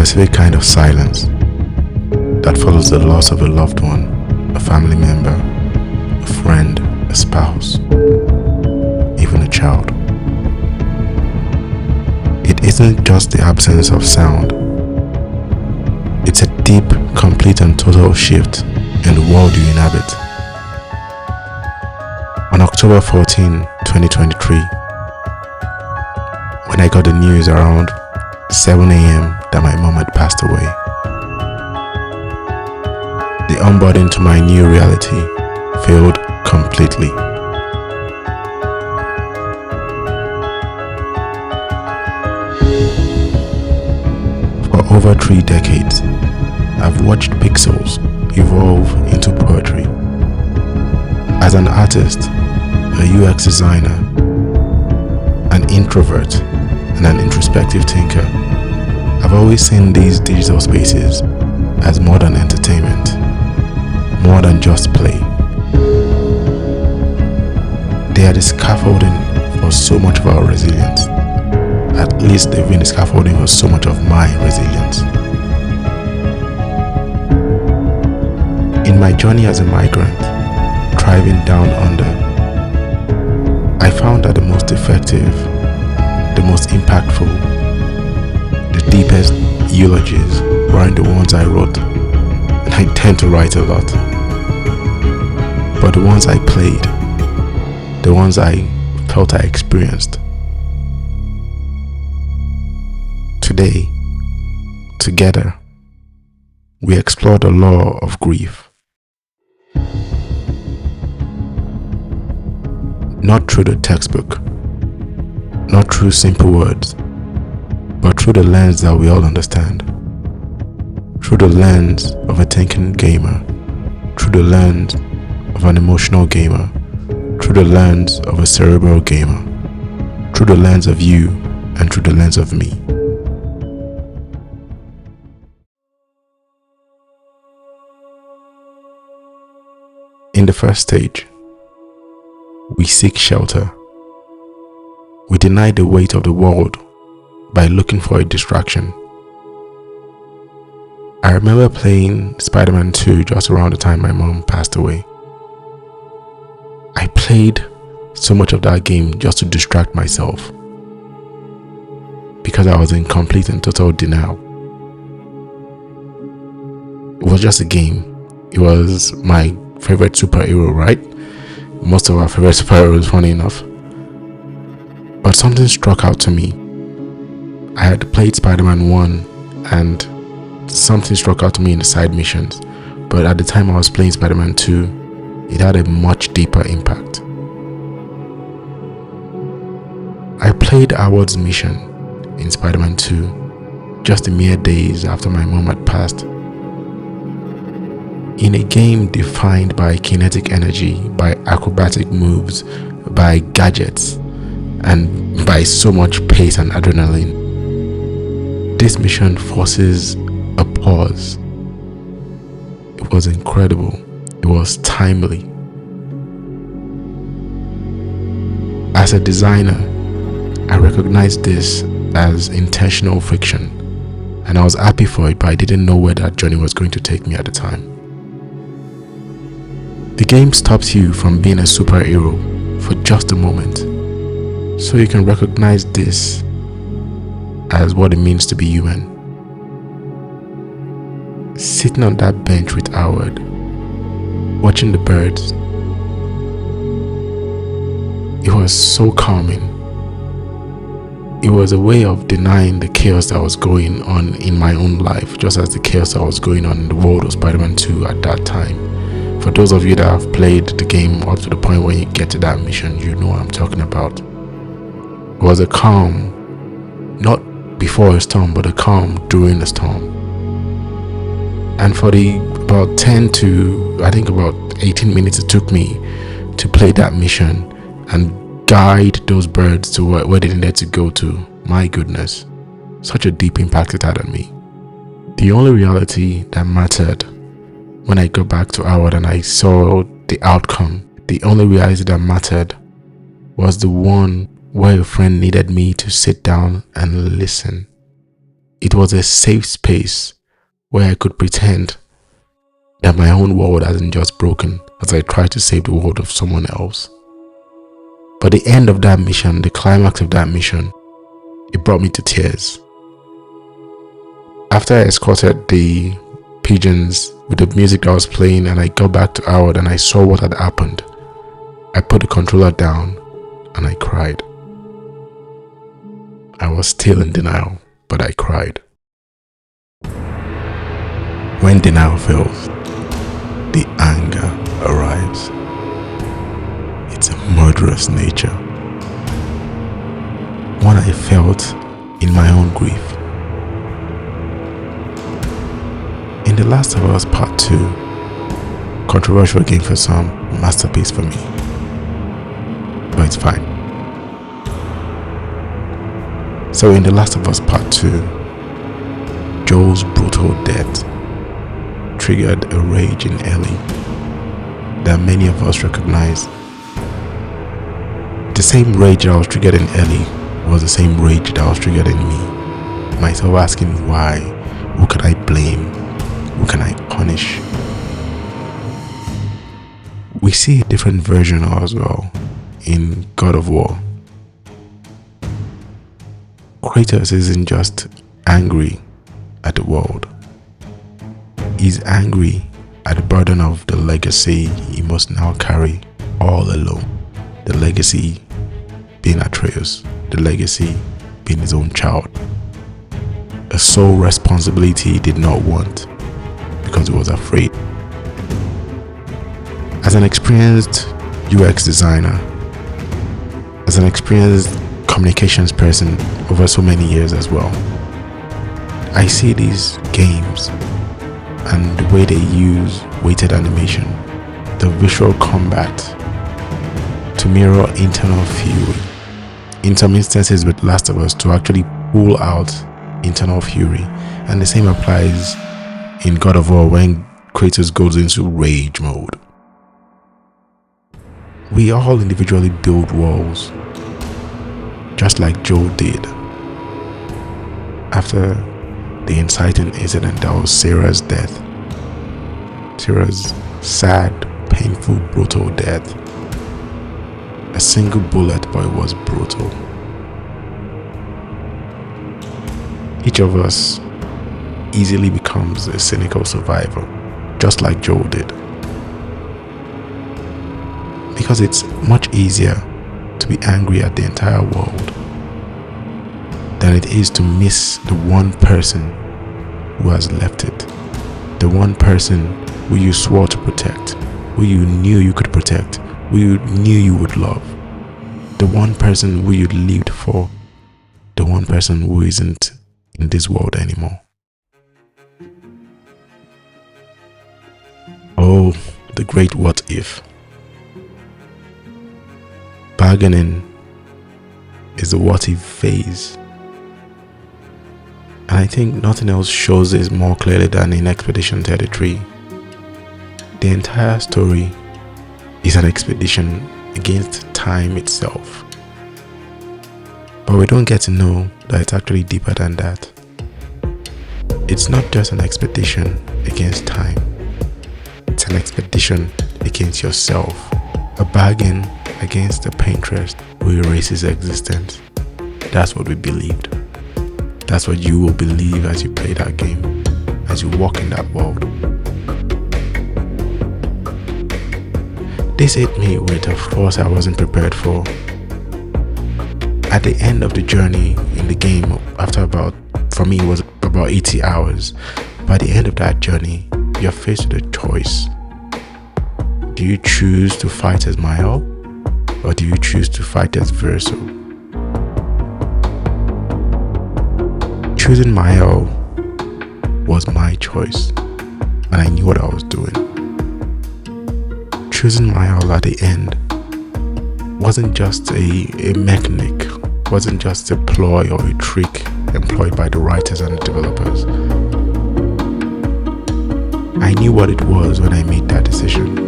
specific kind of silence that follows the loss of a loved one, a family member, a friend, a spouse, even a child. It isn't just the absence of sound. It's a deep, complete and total shift in the world you inhabit. On October 14, 2023, when I got the news around 7 a.m. that my mom had passed away, the onboarding to my new reality failed completely. For over 3 decades, I've watched pixels evolve into poetry. As an artist, a UX designer, an introvert, and an introspective thinker, I've always seen these digital spaces as more than entertainment, more than just play. They are the scaffolding for so much of our resilience. At least they've been the scaffolding for so much of my resilience. In my journey as a migrant, thriving down under, I found that the most effective, the most impactful, the deepest eulogies weren't the ones I wrote, and I tend to write a lot, but the ones I played, the ones I felt I experienced. Today, together, we explore the law of grief. Not through the textbook, not through simple words, but through the lens that we all understand. Through the lens of a thinking gamer, through the lens of an emotional gamer, through the lens of a cerebral gamer, through the lens of you and through the lens of me. In the first stage, we seek shelter. We deny the weight of the world by looking for a distraction. I remember playing Spider-Man 2 just around the time my mom passed away. I played so much of that game just to distract myself because I was in complete and total denial. It was just a game. It was my favorite superhero, right? Most of our favorite superheroes, funny enough. But something struck out to me. I had played Spider-Man 1 and something struck out to me in the side missions. But at the time I was playing Spider-Man 2, it had a much deeper impact. I played Howard's mission in Spider-Man 2 just a mere days after my mom had passed. In a game defined by kinetic energy, by acrobatic moves, by gadgets, and by so much pace and adrenaline, this mission forces a pause. It was incredible. It was timely. As a designer, I recognized this as intentional friction, and I was happy for it, but I didn't know where that journey was going to take me at the time. The game stops you from being a superhero for just a moment, so you can recognize this as what it means to be human. Sitting on that bench with Howard, watching the birds, it was so calming. It was a way of denying the chaos that was going on in my own life, just as the chaos that was going on in the world of Spider-Man 2 at that time. For those of you that have played the game up to the point where you get to that mission, you know what I'm talking about. It was a calm, not before a storm, but a calm during a storm. And for the about 10 to, I think about 18 minutes it took me to play that mission and guide those birds to where they needed to go to, my goodness, such a deep impact it had on me. The only reality that mattered when I got back to Howard and I saw the outcome, the only reality that mattered was the one where a friend needed me to sit down and listen. It was a safe space where I could pretend that my own world hasn't just broken as I try to save the world of someone else. But the end of that mission, the climax of that mission, it brought me to tears. After I escorted the pigeons with the music that was playing and I got back to Howard and I saw what had happened, I put the controller down and I cried. I was still in denial, but I cried. When denial fails, the anger arrives. It's a murderous nature. One I felt in my own grief. In The Last of Us Part 2, controversial game for some, masterpiece for me. But it's fine. So in The Last of Us Part 2, Joel's brutal death triggered a rage in Ellie that many of us recognize. The same rage that was triggered in Ellie was the same rage that was triggered in me. Myself asking why, who can I blame, who can I punish? We see a different version as well in God of War. Kratos isn't just angry at the world. He's angry at the burden of the legacy he must now carry all alone. The legacy being Atreus, the legacy being his own child. A sole responsibility he did not want because he was afraid. As an experienced UX designer, as an experienced communications person over so many years as well, I see these games and the way they use weighted animation, the visual combat to mirror internal fury. In some instances with Last of Us to actually pull out internal fury, and the same applies in God of War when Kratos goes into rage mode. We all individually build walls, just like Joel did. After the inciting incident that was Sarah's death, Sarah's sad, painful, brutal death. A single bullet, but it was brutal. Each of us easily becomes a cynical survivor, just like Joel did. Because it's much easier to be angry at the entire world than it is to miss the one person who has left it. The one person who you swore to protect, who you knew you could protect, who you knew you would love. The one person who you lived for. The one person who isn't in this world anymore. Oh, the great what if. Bargaining is the what if phase. And I think nothing else shows this more clearly than in Expedition 33. The entire story is an expedition against time itself. But we don't get to know that it's actually deeper than that. It's not just an expedition against time. It's an expedition against yourself. A bargain against the painterest who erases existence. That's what we believed. That's what you will believe as you play that game, as you walk in that world. This hit me with a force I wasn't prepared for. At the end of the journey in the game, for me it was about 80 hours. By the end of that journey, you're faced with a choice. Do you choose to fight as Mael, or do you choose to fight as Verso? Choosing Mael was my choice, and I knew what I was doing. Choosing Mael at the end wasn't just a mechanic, wasn't just a ploy or a trick employed by the writers and the developers. I knew what it was when I made that decision.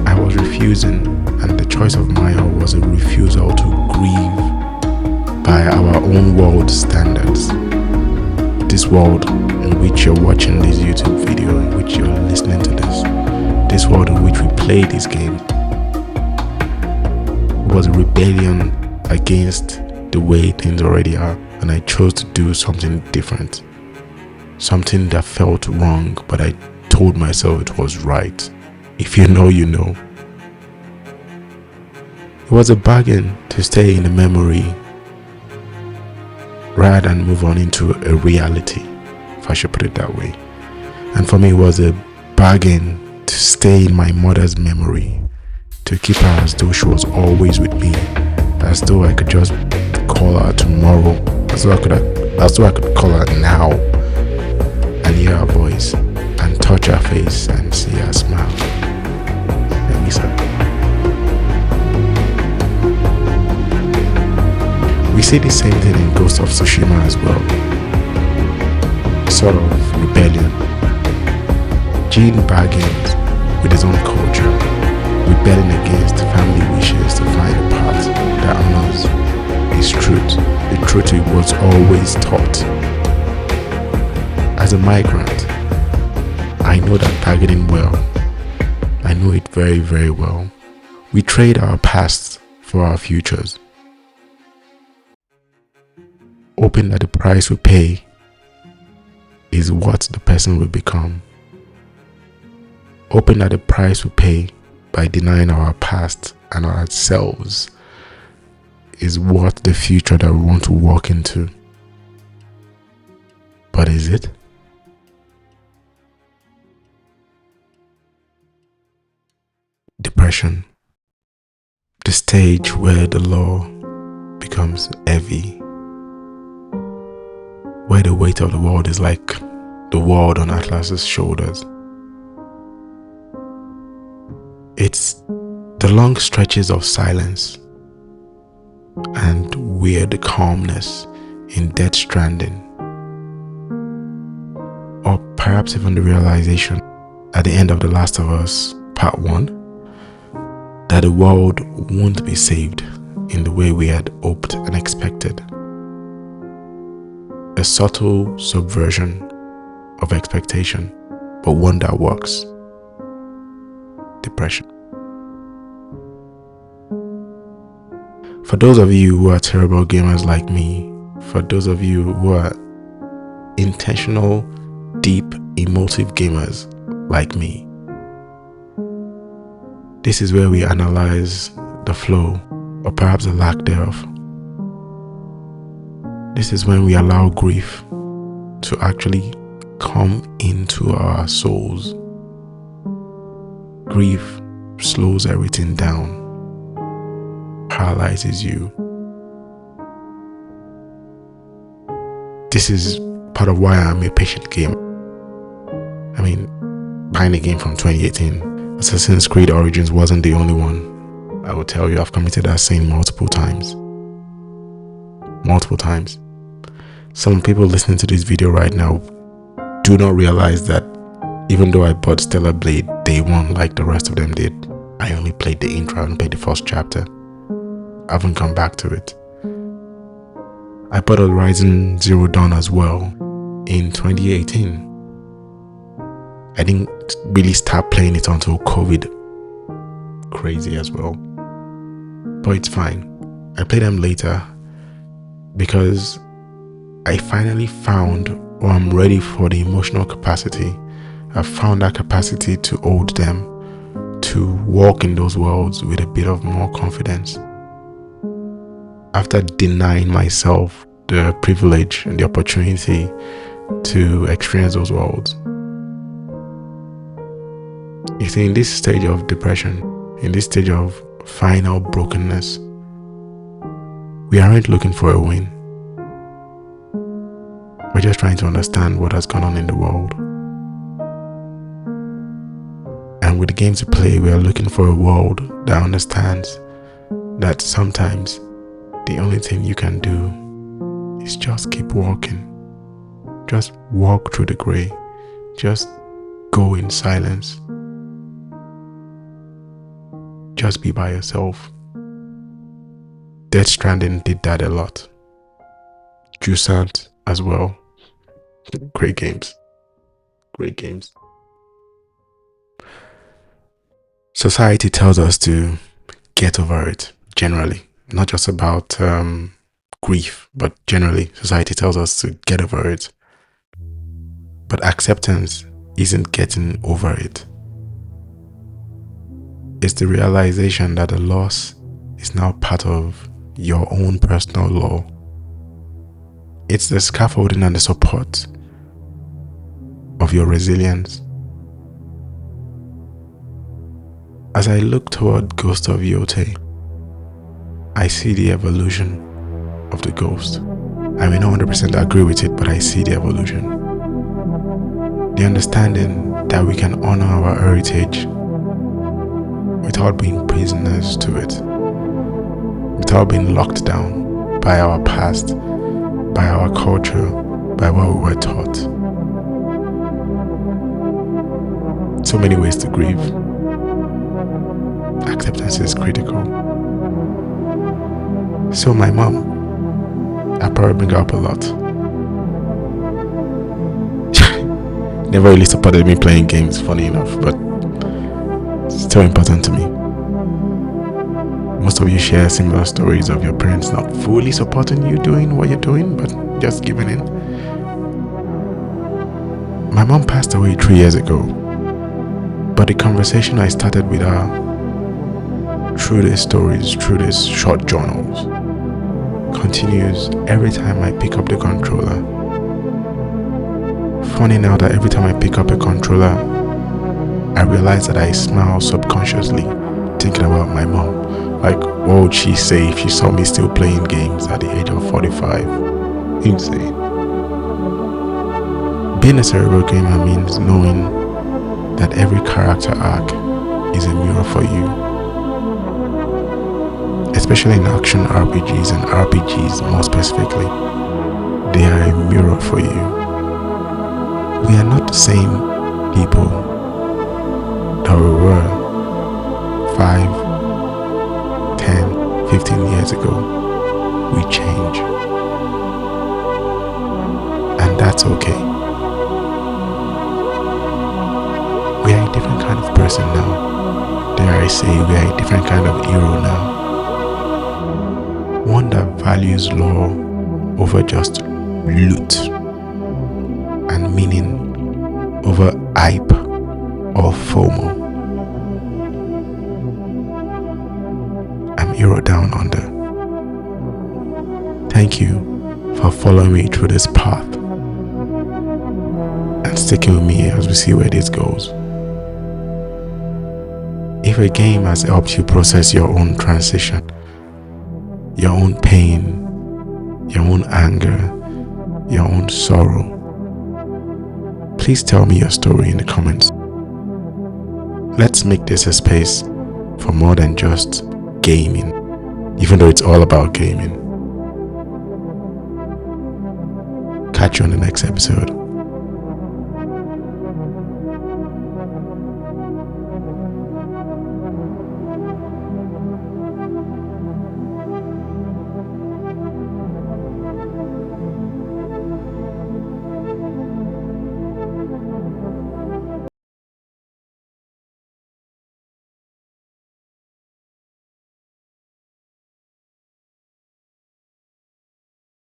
I was refusing, and the choice of Mael was a refusal to grieve by our own world standards. This world in which you're watching this YouTube video, in which you're listening to this world in which we play this game, was a rebellion against the way things already are, and I chose to do something different. Something that felt wrong, but I told myself it was right. If you know, you know. It was a bargain to stay in the memory rather than move on into a reality, if I should put it that way. And for me, it was a bargain to stay in my mother's memory, to keep her as though she was always with me, as though I could just call her tomorrow, as though I could call her now and hear her voice and touch her face and see her smile. I miss her. We see the same thing in Ghost of Tsushima as well. Sort of rebellion. Jin bargains with his own culture, rebelling against family wishes to find a path that honors his truth, the truth he was always taught. As a migrant, I know that bargaining well. I know it very, very well. We trade our pasts for our futures, hoping that the price we pay is what the person will become. Hoping that the price we pay by denying our past and ourselves is what the future that we want to walk into. But is it? Depression. The stage where the law becomes heavy, where the weight of the world is like the world on Atlas's shoulders. It's the long stretches of silence and weird calmness in Death Stranding, or perhaps even the realization at the end of The Last of Us Part 1 that the world won't be saved in the way we had hoped and expected. A subtle subversion of expectation, but one that works. Depression. For those of you who are cerebral gamers like me, for those of you who are intentional, deep, emotive gamers like me, this is where we analyze the flow, or perhaps the lack thereof. This is when we allow grief to actually come into our souls. Grief slows everything down, paralyzes you. This is part of why I'm a patient gamer. I mean, buying a game from 2018, Assassin's Creed Origins wasn't the only one. I will tell you, I've committed that sin multiple times. Some people listening to this video right now do not realize that even though I bought Stellar Blade day one like the rest of them did, I only played the intro and played the first chapter. I haven't come back to it. I bought Horizon Zero Dawn as well in 2018. I didn't really start playing it until COVID. Crazy as well. But it's fine. I played them later because I finally found, or I'm ready for the emotional capacity. I found that capacity to hold them, to walk in those worlds with a bit of more confidence. After denying myself the privilege and the opportunity to experience those worlds. You see, in this stage of depression, in this stage of final brokenness, we aren't looking for a win. We're just trying to understand what has gone on in the world. And with the game to play, we are looking for a world that understands that sometimes the only thing you can do is just keep walking. Just walk through the grey. Just go in silence. Just be by yourself. Death Stranding did that a lot. Jusant as well. Great games. Great games. Society tells us to get over it, generally. Not just about grief, but generally, society tells us to get over it. But acceptance isn't getting over it. It's the realization that the loss is now part of your own personal law. It's the scaffolding and the support of your resilience. As I look toward Ghost of Yote, I see the evolution of the ghost. I may not 100% agree with it, but I see the evolution. The understanding that we can honor our heritage without being prisoners to it, without being locked down by our past, by our culture, by what we were taught. So many ways to grieve. Acceptance is critical. So my mom, I probably bring her up a lot. Never really supported me playing games, funny enough, but it's still important to me. Most of you share similar stories of your parents not fully supporting you doing what you're doing, but just giving in. My mom passed away 3 years ago, but the conversation I started with her through these stories, through these short journals, continues every time I pick up the controller. Funny now that every time I pick up a controller, I realize that I smile subconsciously, thinking about my mom. Like, what would she say if she saw me still playing games at the age of 45? Insane. Being a cerebral gamer means knowing that every character arc is a mirror for you. Especially in action RPGs and RPGs more specifically, they are a mirror for you. We are not the same people that we were 5, 10, 15 years ago. We change. And that's okay. We are a different kind of person now. Dare I say, we are a different kind of hero now. One that values law over just loot, and meaning over hype or FOMO. I'm Hero Down Under. Thank you for following me through this path and sticking with me as we see where this goes. If a game has helped you process your own transition, your own pain, your own anger, your own sorrow, please tell me your story in the comments. Let's make this a space for more than just gaming, even though it's all about gaming. Catch you on the next episode.